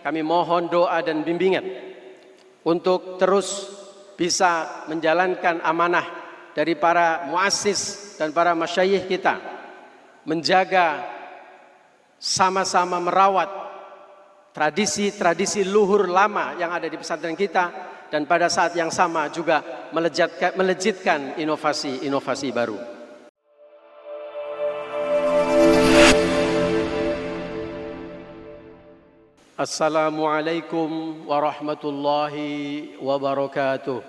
kami mohon doa dan bimbingan untuk terus bisa menjalankan amanah dari para muassis dan para masyayikh kita, menjaga sama-sama merawat tradisi-tradisi luhur lama yang ada di pesantren kita, dan pada saat yang sama juga melejitkan inovasi-inovasi baru. Assalamualaikum warahmatullahi wabarakatuh.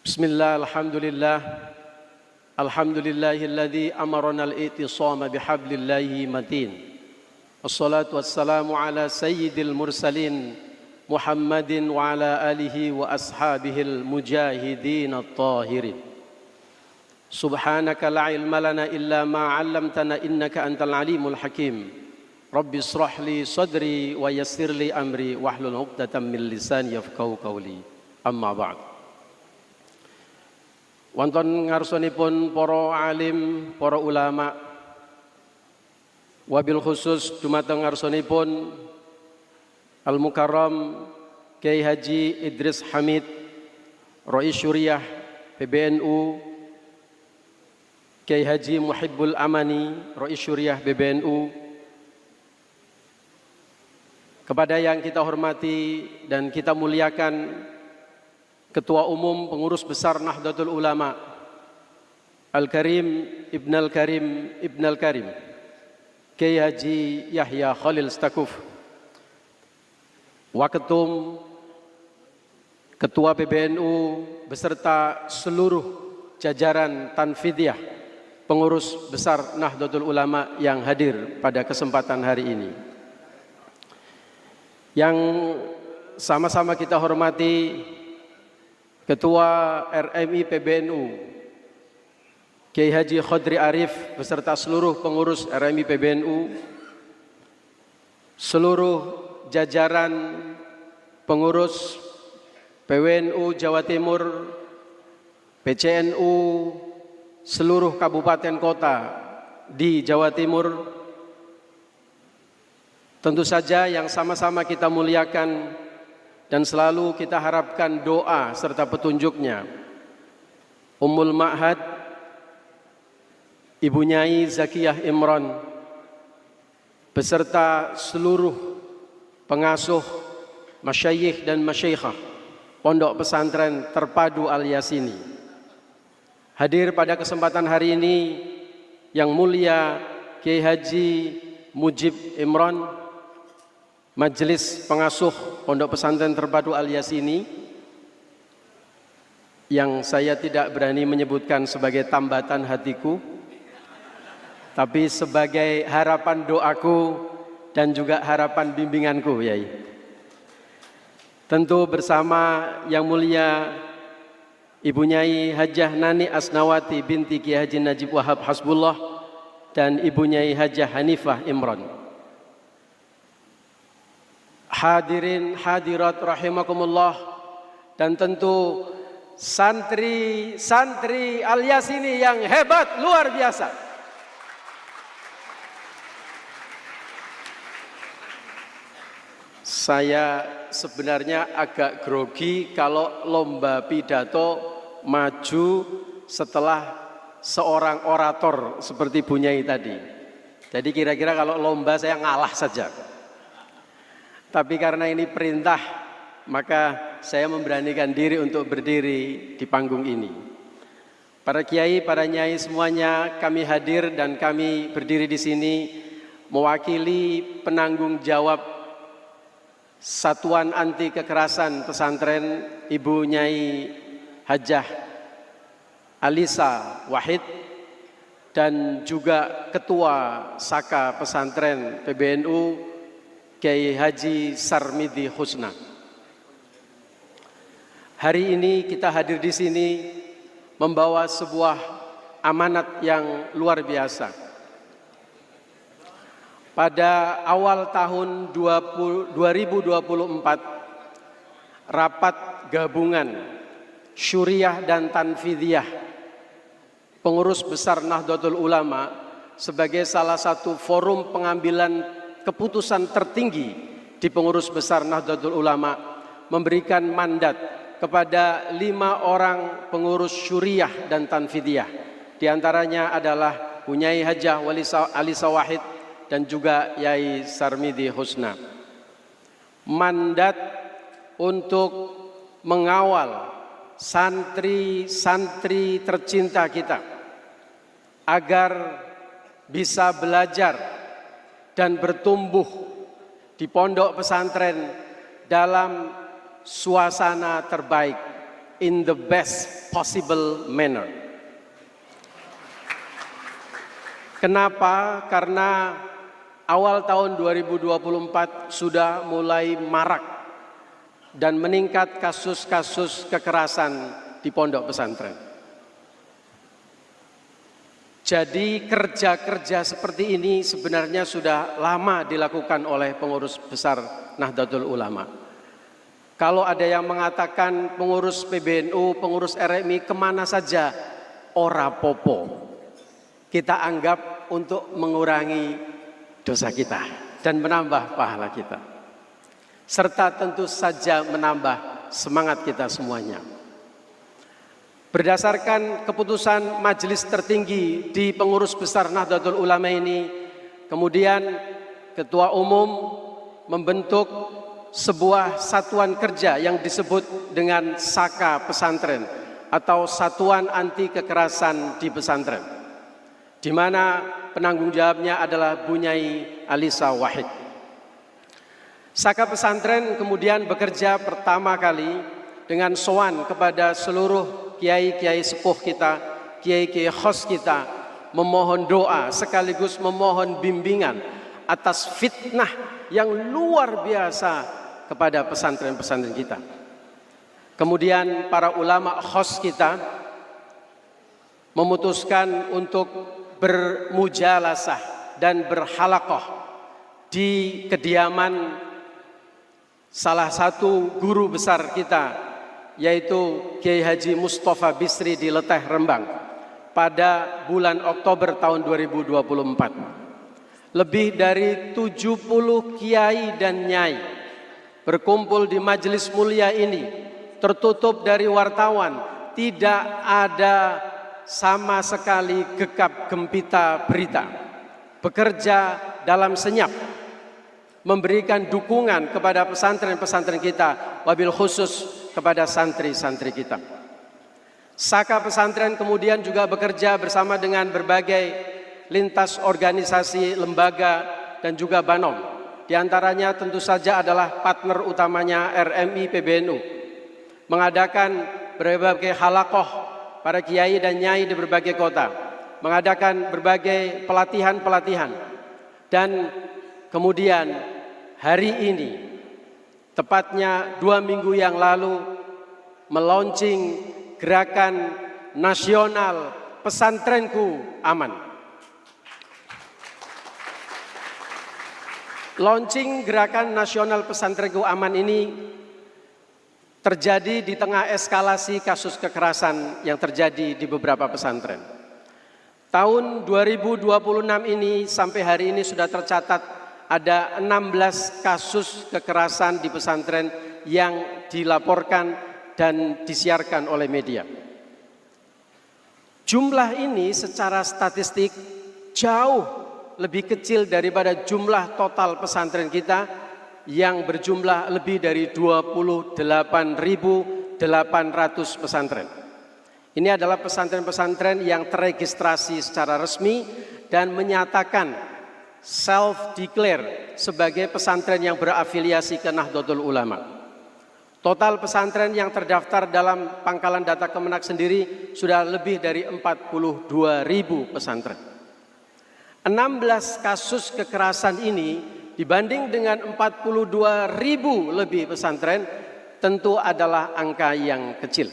Bismillah, alhamdulillah. Alhamdulillahilladzi amarana al-i'tisama bihablillahi matin. Wassalatu wassalamu ala sayyidil mursalin Muhammadin wa ala alihi wa ashabihil mujahidin at-tahirin. Subhanaka la ilma lana illa ma 'allamtana innaka antal alimul hakim. Rabbi ishrah li sadri wa yassir li amri wahlul 'uqdatam min lisani yafqahu qawli. Amma ba'd. Wonten ngarsanipun para alim, para ulama, wabil khusus dumateng ngarsanipun Al Mukarram Kiai Haji Idris Hamid, Rais Syuriah PBNU, Kiai Haji Muhibbul Amani, Rais Syuriah PBNU, kepada yang kita hormati dan kita muliakan Ketua Umum Pengurus Besar Nahdlatul Ulama Al-Karim Ibn Al-Karim Kiai Haji Yahya Khalil Stakuf, Waketum, Ketua PBNU beserta seluruh jajaran Tanfidiyah Pengurus Besar Nahdlatul Ulama yang hadir pada kesempatan hari ini, yang sama-sama kita hormati Ketua RMI PBNU Kiai Haji Khodri Arif beserta seluruh pengurus RMI PBNU, seluruh jajaran pengurus PWNU Jawa Timur, PCNU seluruh kabupaten kota di Jawa Timur, tentu saja yang sama-sama kita muliakan dan selalu kita harapkan doa serta petunjuknya, Ummul Ma'had Ibu Nyai Zakiyah Imron beserta seluruh pengasuh, masyayikh dan masyayikhah Pondok Pesantren Terpadu Al-Yasini, hadir pada kesempatan hari ini yang mulia Kiai Haji Mujib Imron, Majelis Pengasuh Pondok Pesantren Terpadu Al-Yasini, yang saya tidak berani menyebutkan sebagai tambatan hatiku, tapi sebagai harapan doaku dan juga harapan bimbinganku, Yai. Tentu bersama yang mulia Ibu Nyai Hajah Nani Asnawati binti Kiai Haji Najib Wahab Hasbullah dan Ibu Nyai Hajah Hanifah Imron. Hadirin hadirat rahimakumullah, dan tentu santri-santri Al-Yasini yang hebat luar biasa. Saya sebenarnya agak grogi kalau lomba pidato maju setelah seorang orator seperti Bu Nyai tadi. Jadi kira-kira kalau lomba saya ngalah saja. Tapi karena ini perintah, maka saya memberanikan diri untuk berdiri di panggung ini. Para kiai, para nyai semuanya, kami hadir dan kami berdiri di sini mewakili penanggung jawab Satuan Anti Kekerasan Pesantren, Ibu Nyai Hajah Alisa Wahid, dan juga Ketua Saka Pesantren PBNU Kiai Haji Sarmidi Husna. Hari ini kita hadir di sini membawa sebuah amanat yang luar biasa. Pada awal tahun 2024, rapat gabungan Syuriah dan Tanfidiyah Pengurus Besar Nahdlatul Ulama sebagai salah satu forum pengambilan keputusan tertinggi di pengurus besar Nahdlatul Ulama memberikan mandat kepada 5 orang pengurus syuriah dan tanfidiyah. Di antaranya adalah Bunyai Hajah Ali Sawahid dan juga Yai Sarmidi Husna. Mandat untuk mengawal santri-santri tercinta kita agar bisa belajar dan bertumbuh di pondok pesantren dalam suasana terbaik, in the best possible manner. Kenapa? Karena awal tahun 2024 sudah mulai marak dan meningkat kasus-kasus kekerasan di pondok pesantren. Jadi kerja-kerja seperti ini sebenarnya sudah lama dilakukan oleh pengurus besar Nahdlatul Ulama. Kalau ada yang mengatakan pengurus PBNU, pengurus RMI kemana saja, ora popo. Kita anggap untuk mengurangi dosa kita dan menambah pahala kita. Serta tentu saja menambah semangat kita semuanya. Berdasarkan keputusan majelis tertinggi di pengurus besar Nahdlatul Ulama ini, kemudian Ketua Umum membentuk sebuah satuan kerja yang disebut dengan Saka Pesantren atau Satuan Anti Kekerasan di Pesantren, di mana penanggung jawabnya adalah Bunyai Alisa Wahid. Saka Pesantren kemudian bekerja pertama kali dengan sowan kepada seluruh kiai-kiai sepuh kita, kiai-kiai khos kita, memohon doa sekaligus memohon bimbingan atas fitnah yang luar biasa kepada pesantren-pesantren kita. Kemudian para ulama khos kita memutuskan untuk bermujalasah dan berhalaqah di kediaman salah satu guru besar kita, yaitu Kiai Haji Mustafa Bisri di Leteh, Rembang pada bulan Oktober tahun 2024. Lebih dari 70 kiai dan nyai berkumpul di majelis mulia ini, tertutup dari wartawan, tidak ada sama sekali gegap gempita berita. Bekerja dalam senyap, memberikan dukungan kepada pesantren-pesantren kita, wabil khusus kepada santri-santri kita. Saka Pesantren kemudian juga bekerja bersama dengan berbagai lintas organisasi, lembaga, dan juga Banom. Di antaranya tentu saja adalah partner utamanya RMI PBNU, mengadakan berbagai halaqah para kiai dan nyai di berbagai kota, mengadakan berbagai pelatihan-pelatihan, dan kemudian hari ini, tepatnya 2 minggu yang lalu, meluncing gerakan nasional Pesantrenku Aman. Launching gerakan nasional Pesantrenku Aman ini terjadi di tengah eskalasi kasus kekerasan yang terjadi di beberapa pesantren. Tahun 2026 ini sampai hari ini sudah tercatat ada 16 kasus kekerasan di pesantren yang dilaporkan dan disiarkan oleh media. Jumlah ini secara statistik jauh lebih kecil daripada jumlah total pesantren kita yang berjumlah lebih dari 28.800 pesantren. Ini adalah pesantren-pesantren yang terregistrasi secara resmi dan menyatakan self-declare sebagai pesantren yang berafiliasi ke Nahdlatul Ulama. Total pesantren yang terdaftar dalam pangkalan data Kemenak sendiri sudah lebih dari 42.000 pesantren. 16 kasus kekerasan ini dibanding dengan 42.000 lebih pesantren tentu adalah angka yang kecil.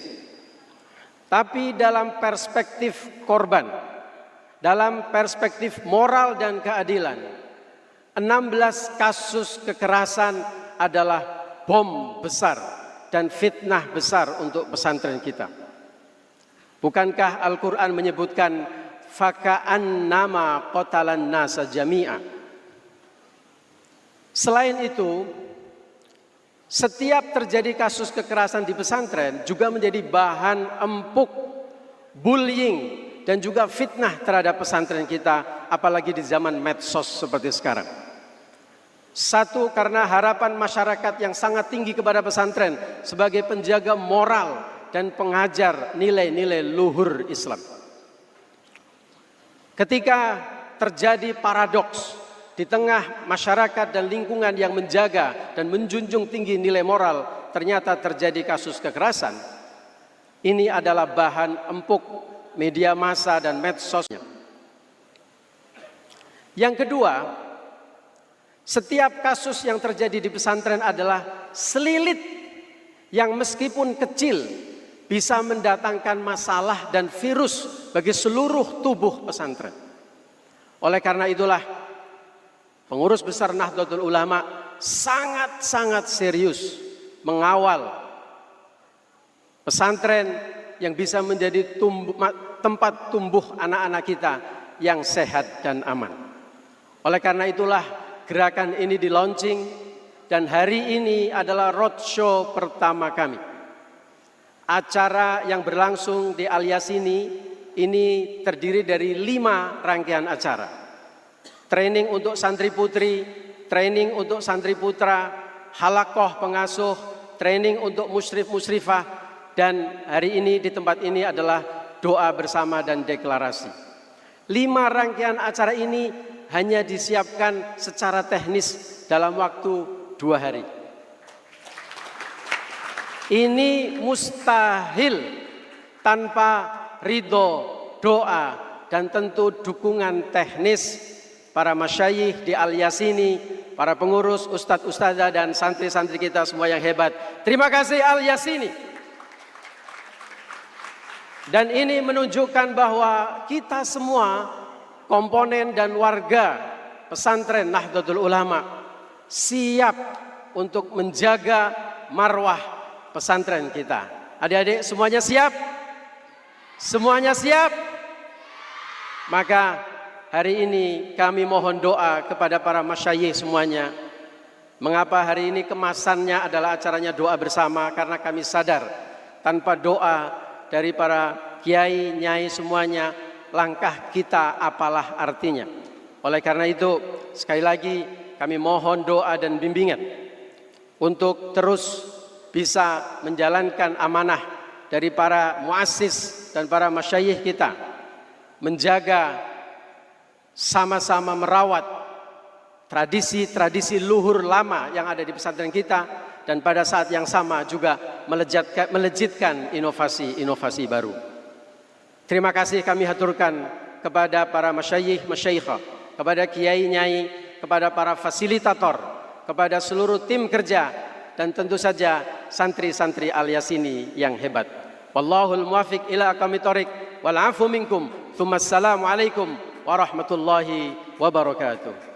Tapi dalam perspektif korban, dalam perspektif moral dan keadilan, 16 kasus kekerasan adalah bom besar dan fitnah besar untuk pesantren kita. Bukankah Al-Quran menyebutkan faka'annama qatalan nasa jami'a. Selain itu, setiap terjadi kasus kekerasan di pesantren juga menjadi bahan empuk, bullying, dan juga fitnah terhadap pesantren kita, apalagi di zaman medsos seperti sekarang. Satu, karena harapan masyarakat yang sangat tinggi kepada pesantren sebagai penjaga moral dan pengajar nilai-nilai luhur Islam. Ketika terjadi paradoks di tengah masyarakat dan lingkungan yang menjaga dan menjunjung tinggi nilai moral, ternyata terjadi kasus kekerasan. Ini adalah bahan empuk media massa dan medsosnya. Yang kedua, setiap kasus yang terjadi di pesantren adalah selilit yang meskipun kecil bisa mendatangkan masalah dan virus bagi seluruh tubuh pesantren. Oleh karena itulah pengurus besar Nahdlatul Ulama sangat-sangat serius mengawal pesantren yang bisa menjadi tempat tumbuh anak-anak kita yang sehat dan aman. Oleh karena itulah gerakan ini di launching, dan hari ini adalah roadshow pertama kami. Acara yang berlangsung di Al Yasini ini terdiri dari 5 rangkaian acara. Training untuk santri putri, training untuk santri putra, halakoh pengasuh, training untuk musyrif musyrifah, dan hari ini di tempat ini adalah doa bersama dan deklarasi. 5 rangkaian acara ini hanya disiapkan secara teknis dalam waktu 2 hari. Ini mustahil tanpa ridho, doa, dan tentu dukungan teknis para masyayikh di Al Yasini, para pengurus, ustadz-ustadzah, dan santri-santri kita semua yang hebat. Terima kasih Al Yasini. Dan ini menunjukkan bahwa kita semua komponen dan warga pesantren Nahdlatul Ulama siap untuk menjaga marwah pesantren kita. Adik-adik semuanya siap? Semuanya siap? Maka hari ini kami mohon doa kepada para masyayikh semuanya. Mengapa hari ini kemasannya adalah acaranya doa bersama? Karena kami sadar tanpa doa dari para kiai, nyai semuanya, langkah kita apalah artinya. Oleh karena itu, sekali lagi kami mohon doa dan bimbingan untuk terus bisa menjalankan amanah dari para muassis dan para masyayikh kita, menjaga sama-sama merawat tradisi-tradisi luhur lama yang ada di pesantren kita, dan pada saat yang sama juga melejitkan inovasi-inovasi baru. Terima kasih kami haturkan kepada para masyayikh, masyayikhah, kepada kiai, nyai, kepada para fasilitator, kepada seluruh tim kerja, dan tentu saja santri-santri Al Yasini yang hebat. Wallahul muwaffiq ila aqwamit thoriq wal afu minkum. Tsumma assalamu alaikum warahmatullahi wabarakatuh.